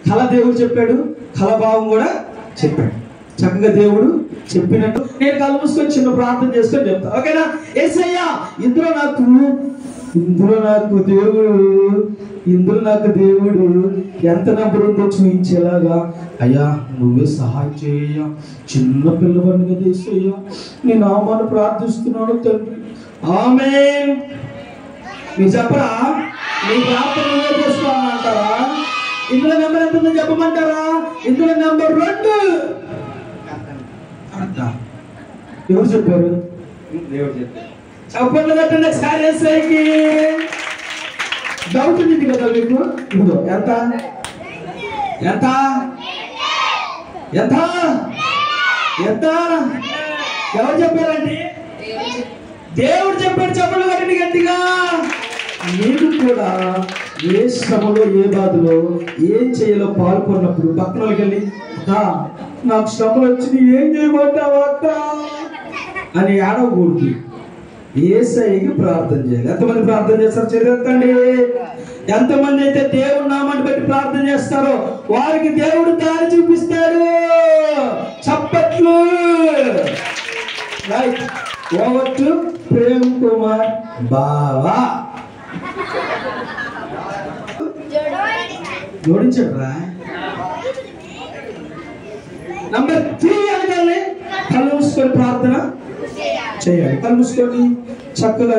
కళ దేవుడు చెప్పాడు, కళ భావం కూడా చెప్పాడు. చక్కగా దేవుడు చెప్పినట్టు నేను కళ్ళు మూసుకొని చిన్న ప్రార్థన చేసుకొని చెప్తా, ఓకేనా? యేసయ్యా, ఇందులో నాకు దేవుడు ఎంత నెంబర్ ఉందో చూపించేలాగా అయ్యా నువ్వే సహాయం చేయ్యా. చిన్న పిల్లవాడిని కదా యేసయ్యా, నీ నామాన్ని ప్రార్థిస్తున్నాను తండ్రి, ఆమేన్. మీరు చెప్పరా? మీ ప్రార్థన నువ్వే చేసుకోవాలంటారా? ఇందులో నెంబర్ ఎంత ఉందో చెప్పమంటారా? ఇందులో నెంబర్ 2. ఎవరు చెప్పారు? దేవుడు చెప్పారు. చెప్పండి కట్టండి సారేసరికి. డౌట్ ఉంది కదా మీకు? ఇదిగో ఎంత ఎంత ఎంత ఎంత ఎవరు చెప్పారండి? దేవుడు చెప్పాడు. చెప్పండి కట్టండి గట్టిగా. మీరు కూడా ఏ శ్రమలో, ఏ బాధలో, ఏం చేయాలో పాల్గొన్నప్పుడు పక్కన వెళ్ళి నాకు శ్రమలు వచ్చి ఏం చేయమంటావా అని ఏడవకూడదు. యేసయ్యకి ప్రార్థన చేయాలి. ఎంతమంది ప్రార్థన చేస్తారు? చదివేతండి. ఎంతమంది అయితే దేవుడు నామాన్ని బట్టి ప్రార్థన చేస్తారో వారికి దేవుడు దారి చూపిస్తాడు. చప్పట్లు. Right. Over to Prem Kumar బావా. జోడించరా? నంబర్ 3 అనగానే కళ్ళు మూసుకొని ప్రార్థన చేయాలి. కళ్ళు మూసుకొని చక్కగా